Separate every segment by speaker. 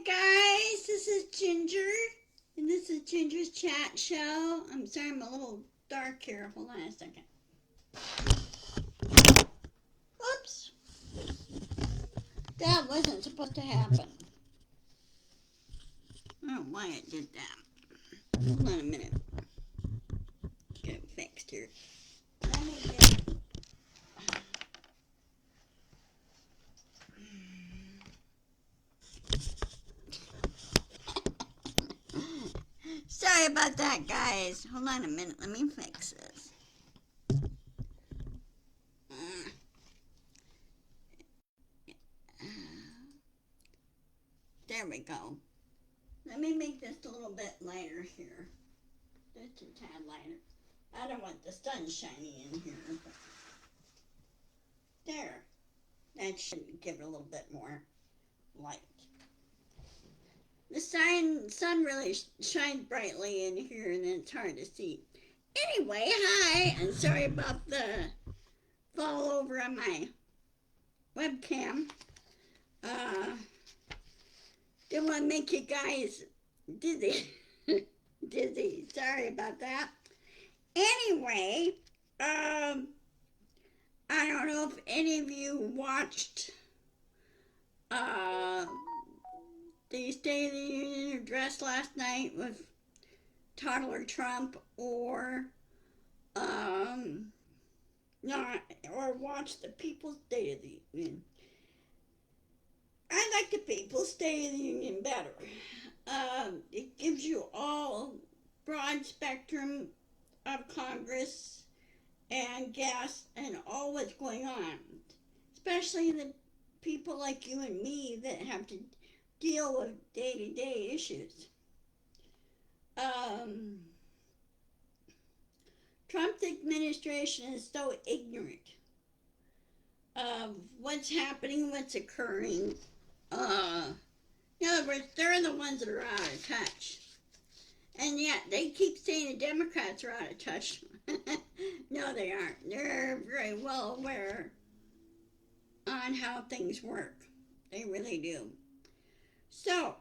Speaker 1: guys, this is Ginger, and this is Ginger's Chat Show. I'm sorry I'm a little dark here. Hold on a second. Oops. That wasn't supposed to happen. I don't know why it did that. Hold on a minute. Get it fixed here. Let me get... Sorry about that, guys. Hold on a minute. Let me fix this. There we go. Let me make this a little bit lighter here. Just a tad lighter. I don't want the sun shining in here. But there. That should give it a little bit more light. The sun really shines brightly in here and it's hard to see. Anyway, hi. I'm sorry about the fall over on my webcam. Didn't want to make you guys dizzy. Dizzy. Sorry about that. Anyway, I don't know if any of you watched the State of the Union address last night with Toddler Trump or not, or watched the People's State of the Union. I like the People's State of the Union better. It gives you all broad spectrum of Congress and guests and all what's going on, especially the people like you and me that have to deal with day-to-day issues. Trump's administration is so ignorant of what's happening, what's occurring. In other words, they're the ones that are out of touch. And yet, they keep saying the Democrats are out of touch. No, they aren't. They're very well aware on how things work. They really do. So,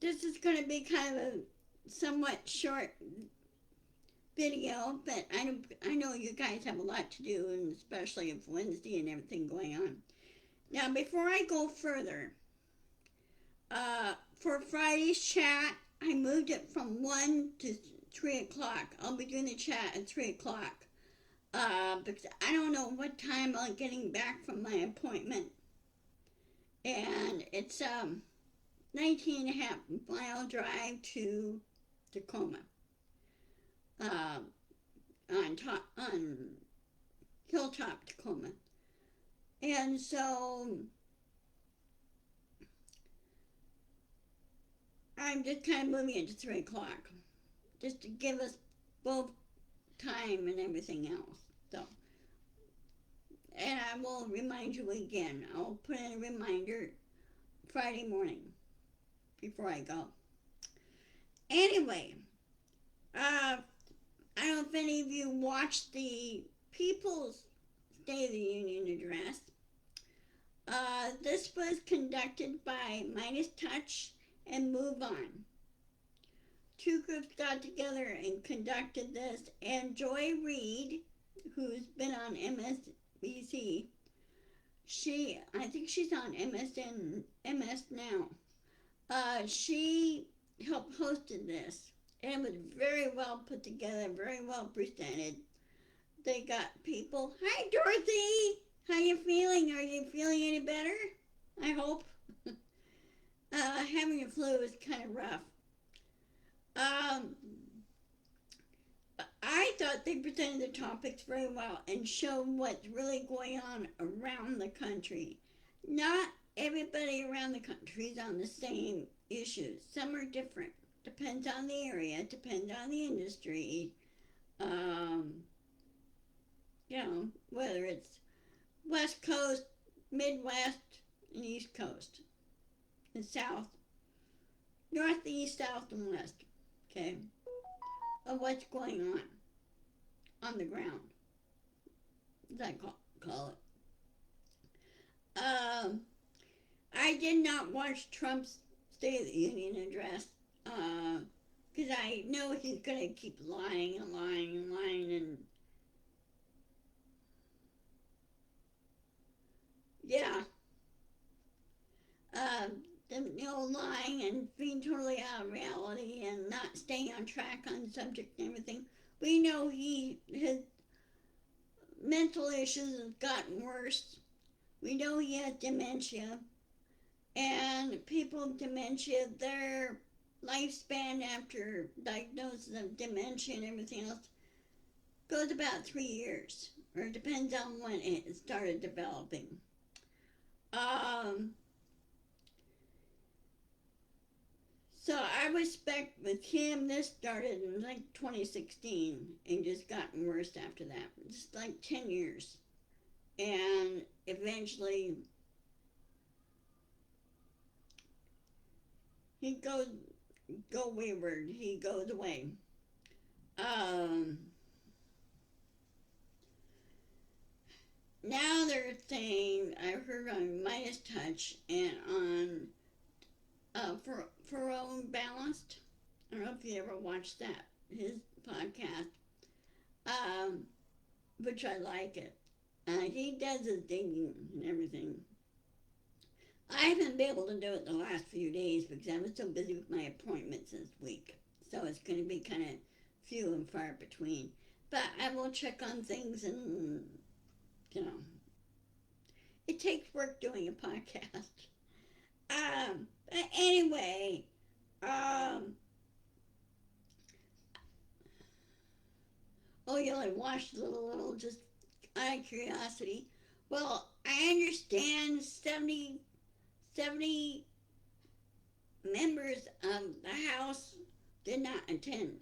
Speaker 1: this is going to be kind of a somewhat short video, but I know you guys have a lot to do, and especially with Wednesday and everything going on. Now, before I go further, for Friday's chat, I moved it from 1 to 3 o'clock. I'll be doing the chat at 3 o'clock. Because I don't know what time I'm getting back from my appointment. And it's 19 and a half mile drive to Tacoma. On Hilltop, Tacoma. And so I'm just kind of moving it to 3 o'clock, just to give us both time and everything else. So, and I will remind you again. I'll put in a reminder Friday morning before I go. Anyway, I don't know if any of you watched the People's State of the Union address. This was conducted by Midas Touch and Move On. Two groups got together and conducted this, and Joy Reid, who's been on MSNBC, I think she's on MS now. She helped hosted this, and it was very well put together, very well presented. They got people. Hi, Dorothy. How you feeling? Are you feeling any better? I hope. Having a flu is kind of rough. I thought they presented the topics very well and showed what's really going on around the country. Not everybody around the country is on the same issues. Some are different. Depends on the area. Depends on the industry. Whether it's West Coast, Midwest, and East Coast, and South, Northeast, South, and West, okay, of what's going on the ground, as I call it. I did not watch Trump's State of the Union address because I know he's going to keep lying and lying and lying and yeah, uh, lying and being totally out of reality and not staying on track on subject and everything. We know his mental issues have gotten worse. We know he has dementia, and people with dementia, their lifespan after diagnosis of dementia and everything else goes about 3 years, or it depends on when it started developing. Um, so I respect with him. This started in like 2016 and just gotten worse after that. Just like 10 years, and eventually he go wayward. He goes away. Um, Now they're saying I heard on Midas Touch and on for Own Balanced. I don't know if you ever watched that his podcast, um, which I like it. He does his digging and everything. I haven't been able to do it the last few days because I was so busy with my appointments this week. So it's going to be kind of few and far between. But I will check on things and, you know, it takes work doing a podcast. But anyway, um, oh, you only watched a little, just out of curiosity. Well, I understand 70 members of the House did not attend.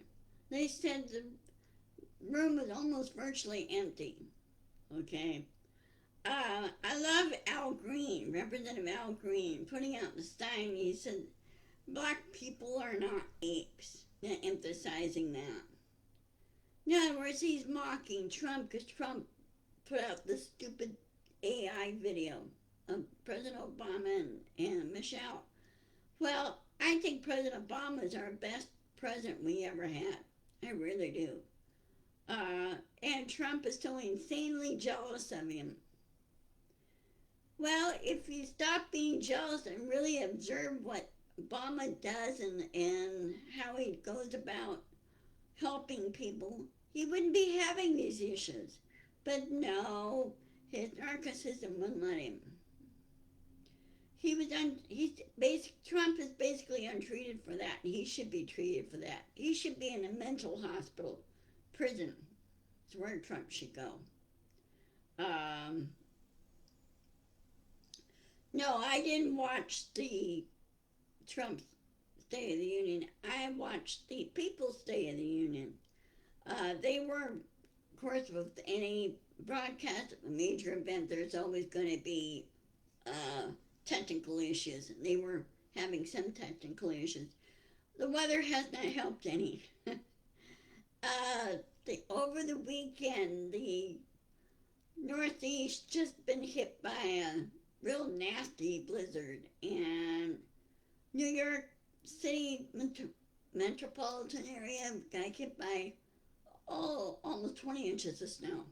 Speaker 1: They said the room was almost virtually empty. Okay. I love Al Green, Representative Al Green, putting out the sign. He said, black people are not apes, emphasizing that. In other words, he's mocking Trump because Trump put out this stupid AI video of President Obama and Michelle. Well, I think President Obama is our best president we ever had. I really do. And Trump is so insanely jealous of him. Well, if you stop being jealous and really observe what Obama does and how he goes about helping people, he wouldn't be having these issues. But no, his narcissism wouldn't let him. Trump is basically untreated for that, and he should be treated for that. He should be in a mental hospital, prison. It's where Trump should go. No, I didn't watch the Trump State of the Union. I watched the People's State of the Union. They were, of course, with any broadcast of a major event, there's always going to be technical issues. They were having some technical issues. The weather has not helped any. Over the weekend, the Northeast just been hit by a real nasty blizzard, and New York City metropolitan area got hit by almost 20 inches of snow.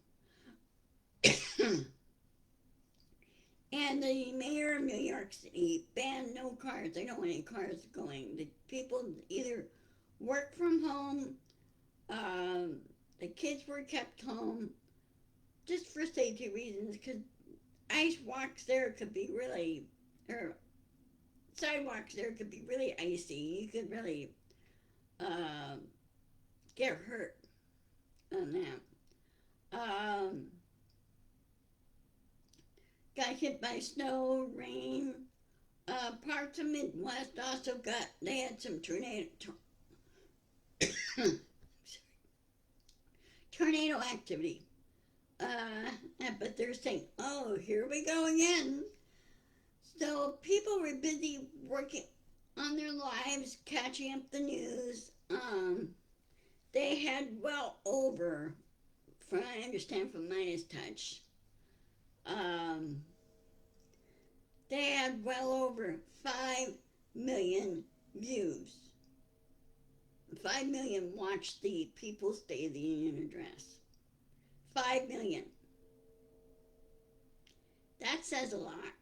Speaker 1: And the mayor of New York City banned no cars. They don't want any cars going. The people either work from home, the kids were kept home, just for safety reasons, because ice walks there could be really, or sidewalks there could be really icy. You could really get hurt on that. Got hit by snow, rain. Parts of Midwest also they had some tornado activity. But they're saying, oh, here we go again. So people were busy working on their lives, catching up the news. They had well over, from I understand from Midas Touch, They had well over 5 million views. 5 million watched the People's State of the Union address. 5 million. That says a lot.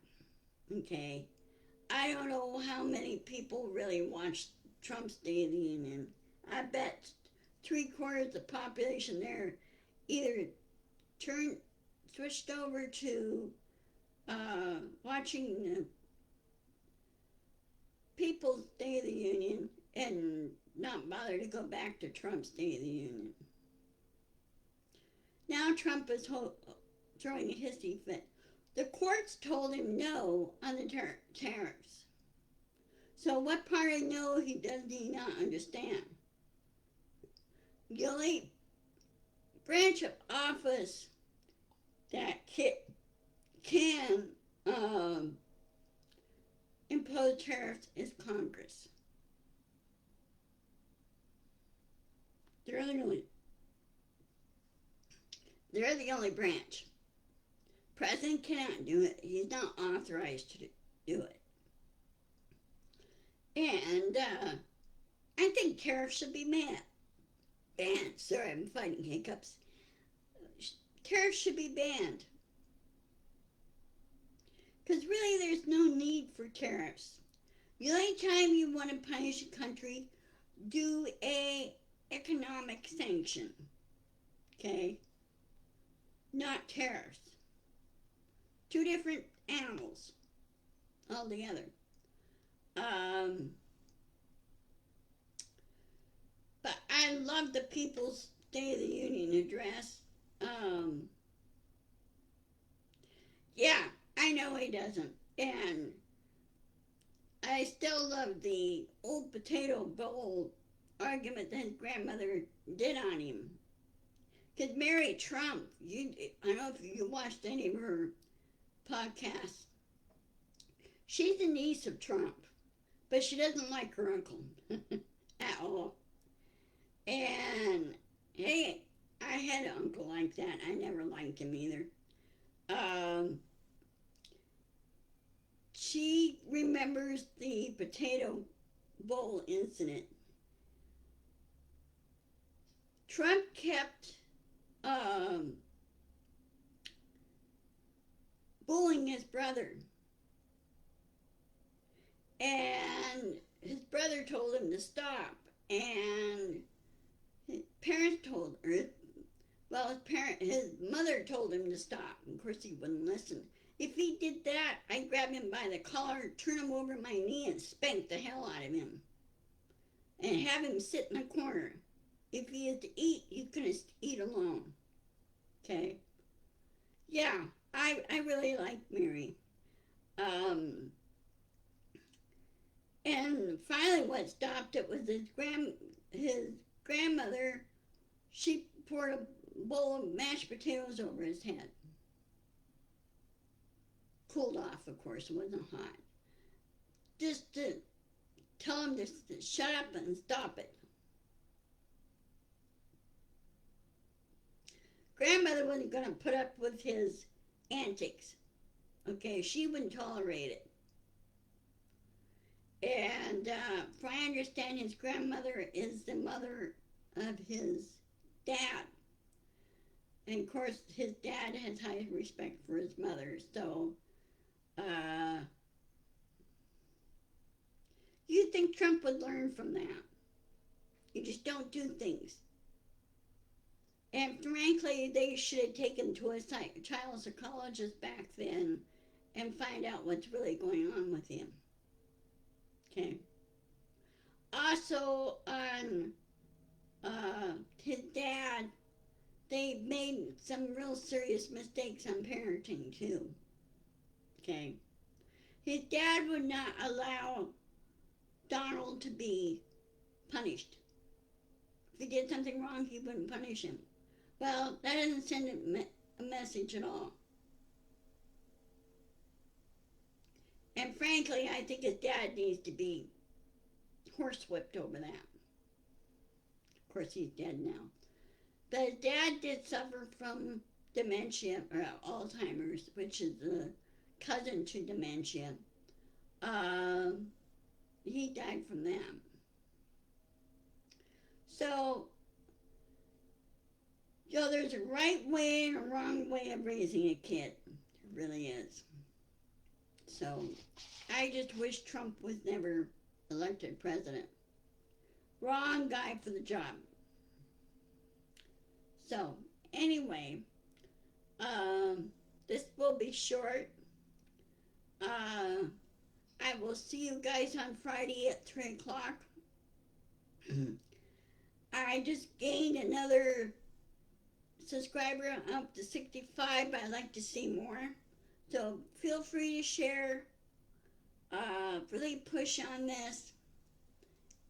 Speaker 1: Okay. I don't know how many people really watched Trump's State of the Union. I bet 3/4 of the population there either switched over to watching the People's State of the Union and not bother to go back to Trump's State of the Union. Now Trump is throwing a hissy fit. The courts told him no on the tariffs. So what part of no does he not understand? The only branch of office that can impose tariffs is Congress. They're the only branch. President cannot do it. He's not authorized to do it. And I think tariffs should be banned. Sorry, I'm fighting hiccups. Tariffs should be banned. Because really there's no need for tariffs. The only time you want to punish a country, do a economic sanction. Okay? Not tariffs. Two different animals altogether. But I love the People's State of the Union address. Yeah, I know he doesn't. And I still love the old potato bowl argument that his grandmother did on him. Because Mary Trump, I don't know if you watched any of her podcasts. She's a niece of Trump, but she doesn't like her uncle at all. And hey, I had an uncle like that. I never liked him either. She remembers the potato bowl incident. Trump kept bullying his brother. And his brother told him to stop. And his parents told her, his mother told him to stop. Of course, he wouldn't listen. If he did that, I'd grab him by the collar, turn him over my knee, and spank the hell out of him. And have him sit in a corner. If he is to eat, he's going to eat alone. Okay? Yeah, I really like Mary. And finally what stopped it was his grandmother, she poured a bowl of mashed potatoes over his head. Cooled off, of course, it wasn't hot. Just to tell him to shut up and stop it. Grandmother wasn't going to put up with his antics. Okay, she wouldn't tolerate it. And from I understand, his grandmother is the mother of his dad. And of course, his dad has high respect for his mother. So, you'd think Trump would learn from that. You just don't do things. And frankly, they should have taken to a child psychologist back then and find out what's really going on with him. Okay. Also, on his dad, they made some real serious mistakes on parenting, too. Okay. His dad would not allow Donald to be punished. If he did something wrong, he wouldn't punish him. Well, that doesn't send a message at all. And frankly, I think his dad needs to be horsewhipped over that. Of course, he's dead now. But his dad did suffer from dementia, or Alzheimer's, which is a cousin to dementia. He died from that. So, there's a right way and a wrong way of raising a kid. There really is. So, I just wish Trump was never elected president. Wrong guy for the job. So, anyway, this will be short. I will see you guys on Friday at 3 o'clock. I just gained another subscriber up to 65. I'd like to see more. So feel free to share. Really push on this.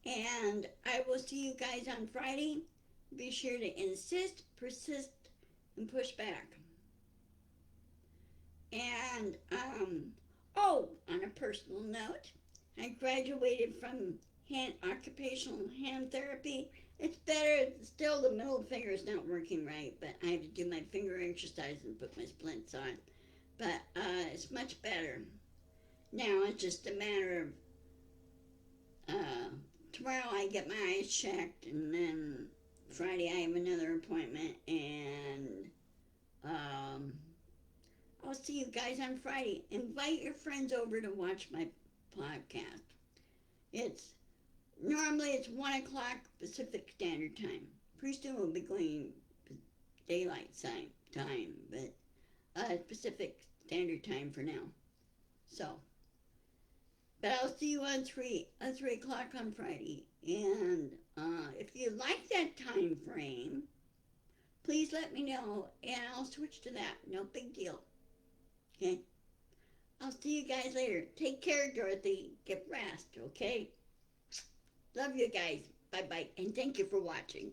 Speaker 1: And I will see you guys on Friday. Be sure to insist, persist, and push back. And, on a personal note, I graduated from occupational hand therapy. It's better, still the middle finger is not working right, but I have to do my finger exercise and put my splints on. But it's much better. Now it's just a matter of, tomorrow I get my eyes checked, and then Friday I have another appointment, and I'll see you guys on Friday. Invite your friends over to watch my podcast. Normally it's 1 o'clock Pacific Standard Time. Pretty soon we'll be going daylight time, but Pacific Standard Time for now. So, but I'll see you on 3 o'clock on Friday. And if you like that time frame, please let me know, and I'll switch to that. No big deal. Okay? I'll see you guys later. Take care, Dorothy. Get rest, okay? Love you guys. Bye-bye. And thank you for watching.